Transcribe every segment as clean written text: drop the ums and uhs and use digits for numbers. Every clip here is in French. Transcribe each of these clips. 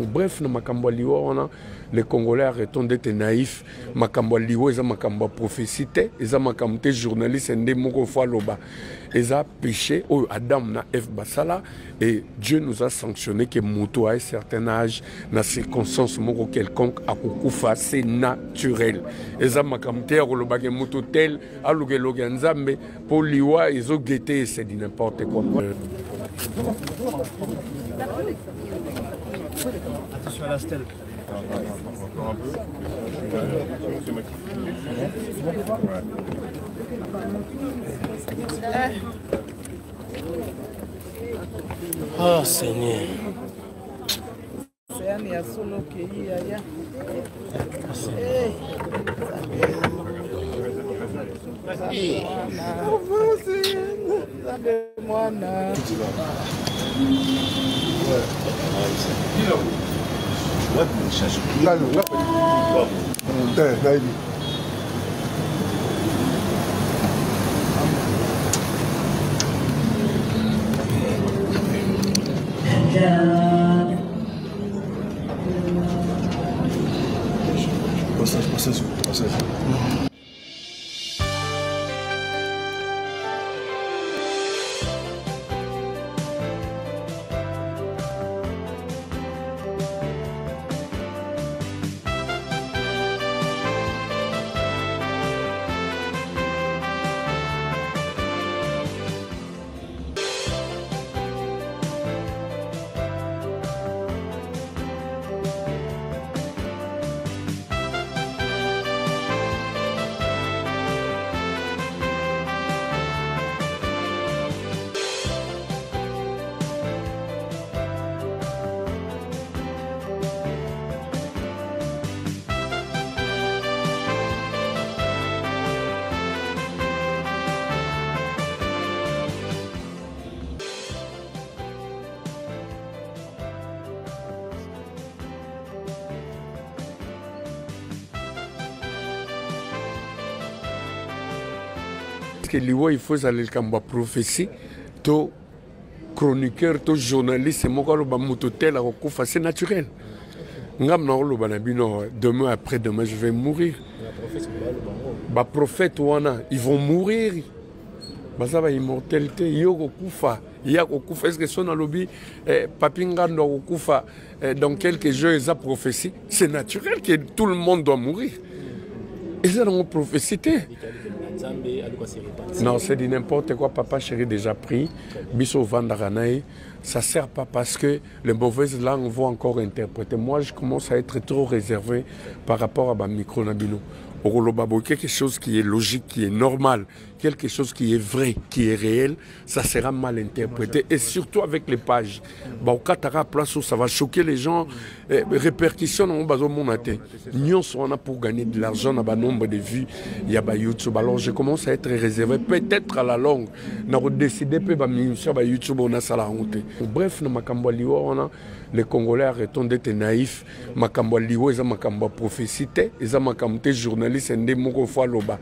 Bref, les Congolais arrêtons d'être naïfs. Makambo liwo eza makambo prophécité, eza makambo te journaliste ndé moko fa loba. Eza péché au Adam na F basala et Dieu nous a sanctionné que moto à un certain âge na circonstance moko quelconque a kukufa, c'est naturel. Eza makambo te loba ke moto tel aluge loge nzambe pour liwa ezo guetter c'est dit n'importe quoi. Attention à la stèle. Encore un peu. Oh Seigneur. Passage. Que il faut aller le prophétie, to chroniqueur, to journaliste, c'est naturel. Demain après-demain, je vais mourir. Les prophètes, ils vont mourir. Baza ba immortalité, yoko kufa, yako kufa. Est-ce que son alobi, papingando kufa dans quelques jours, ils ont prophétie. C'est naturel que tout le monde doit mourir. Ils ont prophécité. Non, c'est dit n'importe quoi. Papa chéri déjà pris. Biso Vandaranaï. Ça ne sert pas parce que les mauvaises langues vont encore interpréter. Moi, je commence à être trop réservé par rapport à ma micro-nabino. Quelque chose qui est logique, qui est normal, quelque chose qui est vrai, qui est réel, ça sera mal interprété. Et surtout avec les pages. Place où ça va choquer les gens, répercussions dans le monde. Nous sommes pour gagner de l'argent dans le nombre de vues. Il y a YouTube. Alors je commence à être réservé. Peut-être à la longue, nous avons décidé que sur YouTube, on a ça la honte. Bref, les Congolais arrêtons d'être naïfs. Makambo liwo eza makambo prophécité, eza makambo te journaliste ndé moko fa loba.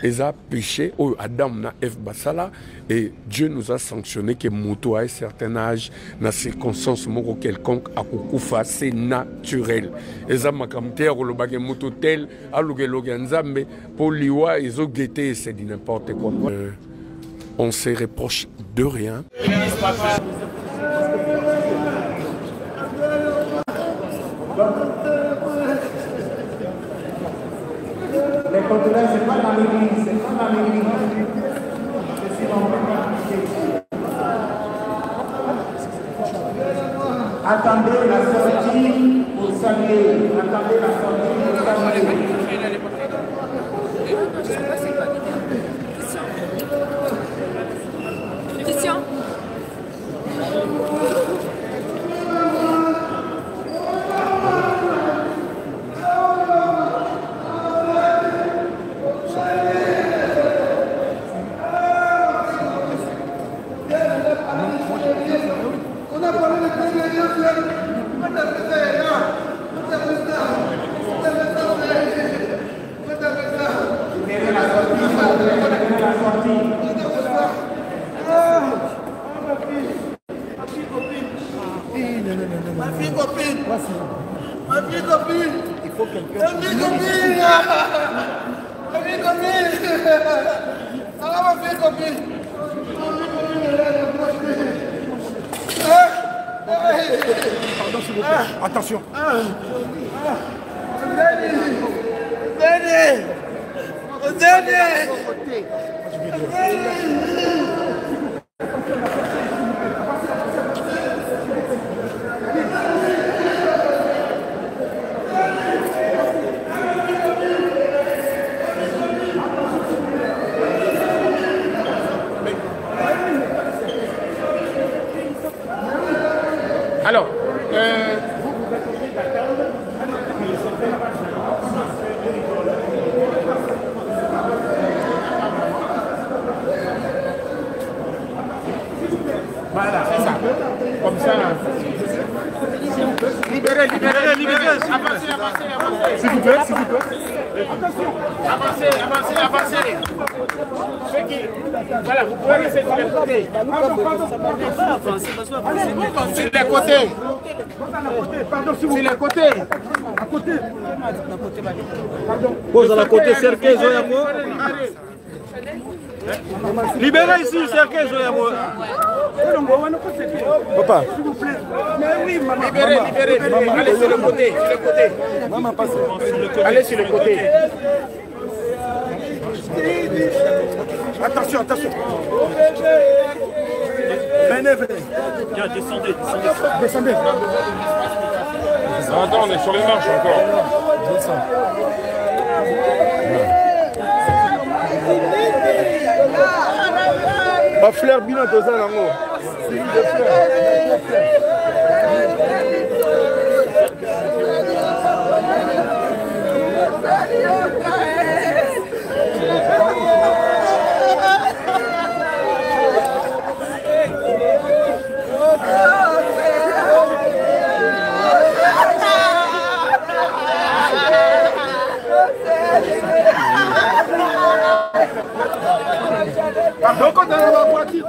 Eza péché au Adam na F basala et Dieu nous a sanctionné que moto à un certain âge na circonstance moko quelconque a kukufa, c'est naturel. Eza makambo te loba ke moto tel aluge loge nzambe pour liwa ezo guetter c'est dit n'importe quoi. On se reproche de rien. Les conteneurs, c'est pas dans l'église, c'est pas dans l'église. Attendez la sortie pour saluer. Attendez la sortie pour saluer. Christian. Ma fille copine. Il faut quelqu'un. Pardon, s'il vous plaît. Attention. Alors, voilà, c'est ça. Comme ça. Libérez. Avancez. S'il vous plaît. Attention. Avancez. Voilà, vous pouvez rester sur les côtés. Sur les côtés. Pardon, s'il vous plaît. Sur les côtés. À côté. Pose à la côté, Sergei Zoyamo. Libérez ici, Sergei Zoyamo. Papa. S'il vous plaît. Mais oui, maman. Libérez. Allez sur le côté. Maman, passe. Allez sur le côté. Attention. Venez. Tiens, descendez. Descendez. Attends, on est sur les marches encore. Ba fleur bino toza nango.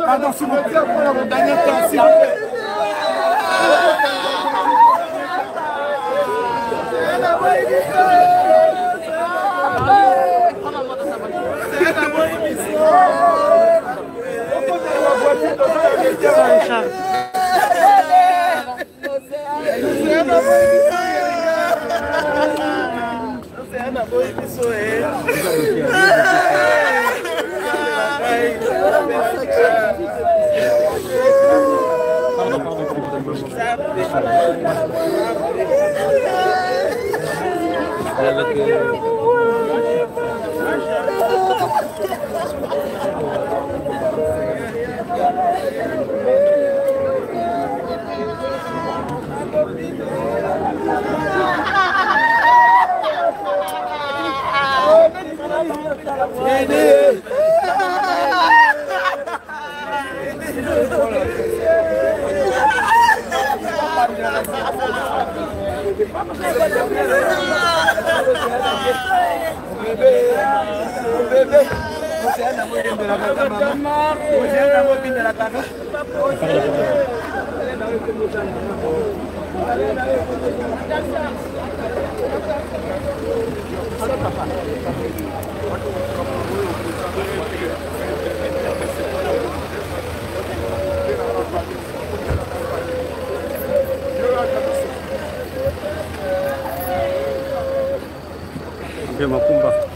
Pardon, s'il vous plaît, pour la dernière temps, s'il vous plaît.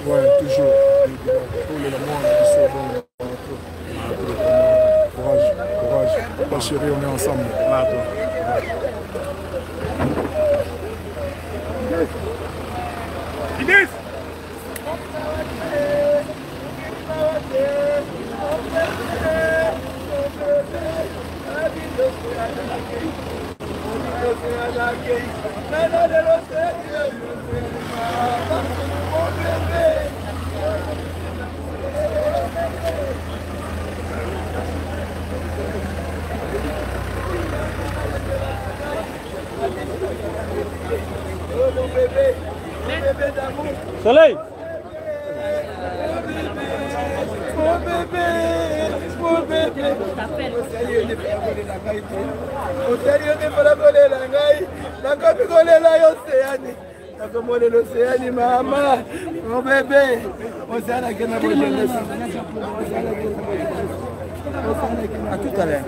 Ouais, toujours. Pour le monde, courage. Papa chéri, on est ensemble. Inès! Soleil. Mon bébé, l'océan, maman, mon bébé. À tout à l'heure.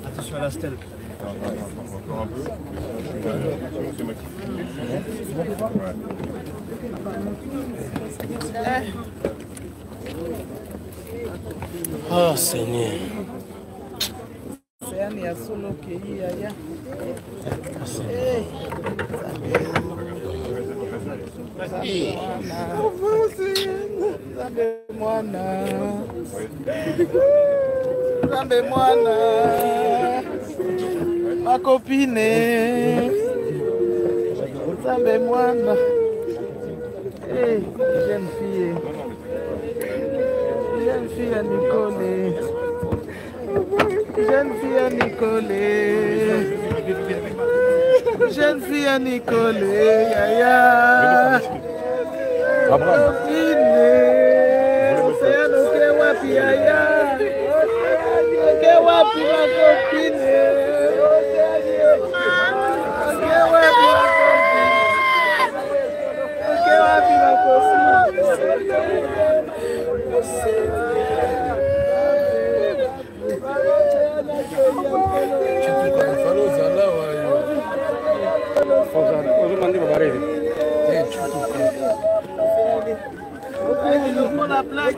Attention à la stèle. Encore un peu. Oh Seigneur. Zambe mwana, ma copine, Zambe mwana, jeune fille à Nicole, jeune fille à Nicole, jeune fille à Nicole, yaya, copine, c'est nous qui wapi yaya. Wapi ma copine, wapi ma la plaque,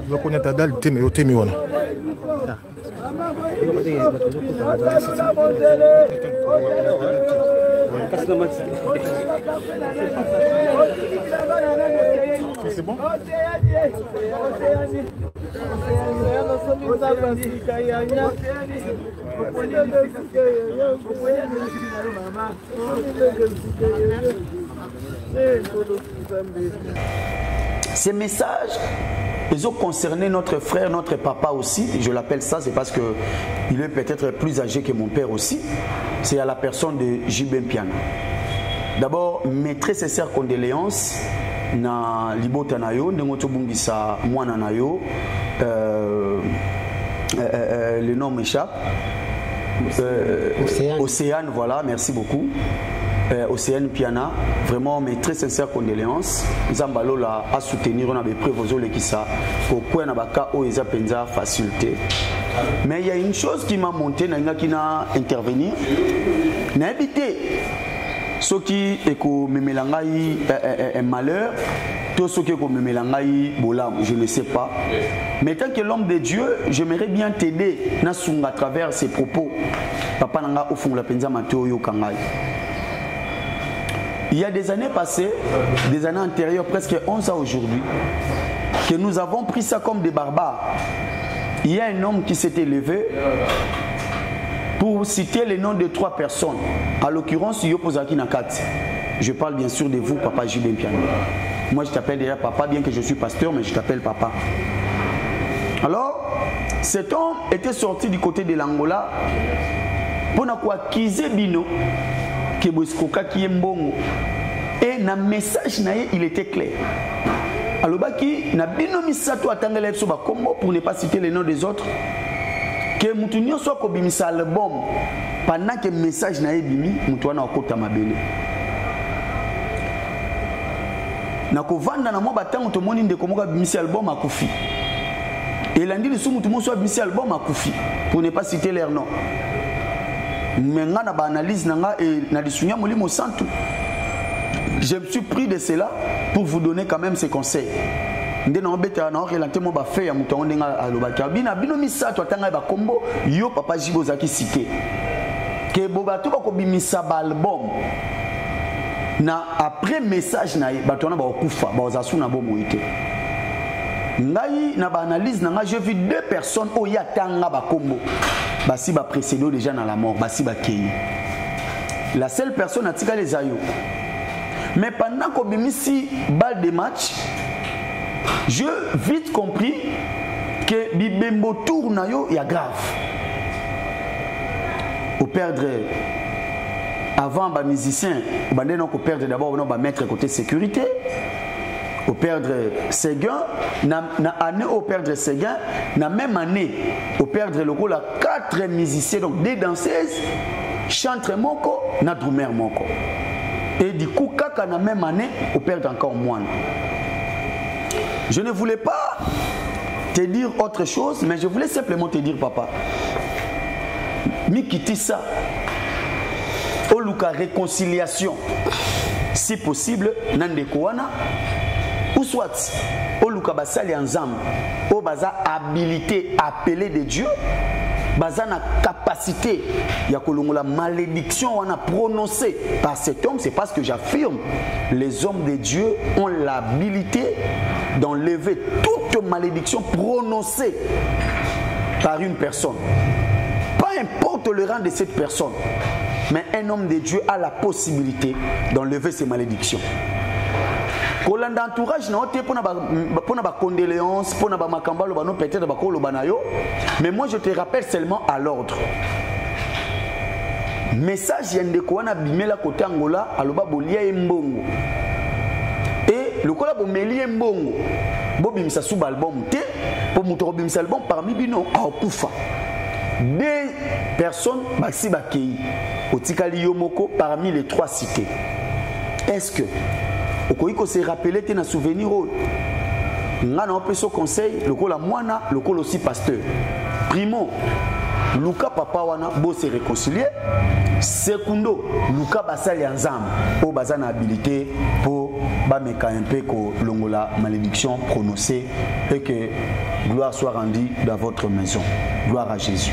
Je connais ta dalle, au Témi. C'est bon? Ces messages, ils ont concerné notre frère, notre papa aussi. Je l'appelle ça, c'est parce qu'il est peut-être plus âgé que mon père aussi. C'est à la personne de J.B. Mpiana. D'abord, mes très sincères condoléances na libota na yo, ndengoto bungisa mwana na yo. Le nom m'échappe. Océane, voilà, merci beaucoup. Océane Piana, vraiment mes très sincères condoléances. Zambalola a soutenir on a des prévosos qui ça pourquoi na baka o eza penza facilité. Mais il y a une chose qui m'a monté na qui na intervenir. Na habité ce qui est ko memelangai un malheur, tout ce qui est ko memelangai bolam, je ne sais pas. Mais tant que l'homme de Dieu, j'aimerais bien t'aider na sunga à travers ses propos. Papa nanga au fond la penza mateo yo kangai. Il y a des années passées, des années antérieures, presque 11 ans aujourd'hui, que nous avons pris ça comme des barbares. Il y a un homme qui s'était levé pour citer les noms de 3 personnes. À l'occurrence, Yopozaki Nakati. Je parle bien sûr de vous, Papa JB Piano. Moi, je t'appelle déjà Papa, bien que je suis pasteur, mais je t'appelle Papa. Alors, cet homme était sorti du côté de l'Angola pour acquiser Bino. Qui est mbongo et na message naie il était clair. Alors baki na bino misato atangela biso ba kombo pour ne pas citer les noms des autres que mutu nyonso ko bimisa album pendant que message naie bimi mutu wana okota mabele na ko vanda na mo batango to moni ndeko moka bimisa album akufi et lundi le sou mutu mo so bimisa album akufi pour ne pas citer leur nom. Mais na ba analyse nanga et na disunya molimo santu. Je me suis pris de cela pour vous donner quand même ces conseils. Ndena obeta na relater mo ba fait ya mutongo ndenga alobaka bina bino misato atanga ba kombo yo Papa Jibo zaki cité. Que boba to ba ko bimisa ba album. Na après message na bato na ba okufa ba ozasu na bomo ite. Ngai na ba analyse nanga j'ai vu 2 personnes o ya tanga ba kombo. Basi ba précédé déjà dans la mort, basi ba kei. La seule personne a tika les ayo. Mais pendant qu'on bimisi balle de match, je vite compris que bibembo tourne yo ya grave. Au perdre avant ba musicien, ba non ko perdre d'abord on va mettre côté sécurité. Au perdre Séguin, na année au perdre Séguin, na même année au perdre le rôle à 4 musiciens, donc des danseuses, chantres moko, na drummer moko. Et du coup, kaka na même année, au perdre encore moins. Je ne voulais pas te dire autre chose, mais je voulais simplement te dire, papa, mi quitter ça, au luka réconciliation, si possible, nande kouana. Ou soit, au luka basali ensemble, au baza habilité appelée de Dieu, baza na capacité, ya kolongo la malédiction on a prononcé par cet homme, c'est parce que j'affirme, les hommes de Dieu ont l'habilité d'enlever toute malédiction prononcée par une personne. Peu importe le rang de cette personne, mais un homme de Dieu a la possibilité d'enlever ces malédictions. Kolanda entourage na ote pona ba condoléances pona ba makamba lo bano peut-être ba ko lo banayo, mais moi je te rappelle seulement à l'ordre. Message yende ko wana bimela côté Angola aloba bolia mbongo. Et le kola bo melie mbongo. Bo bimisa sous album te pour muto bimisa album parmi bino a okufa. 2 personnes basi bakei otikali yomoko parmi les 3 cités. Est-ce que okoiko se rappeler te na souvenir o ngana opeso conseil lokola mwana lokola aussi pasteur primo luka papa wana bo se réconcilier secundo luka basali ensemble o bazana habilité pour ba meka un peu ko longola malédiction prononcée et que gloire soit rendue dans votre maison. Gloire à Jésus.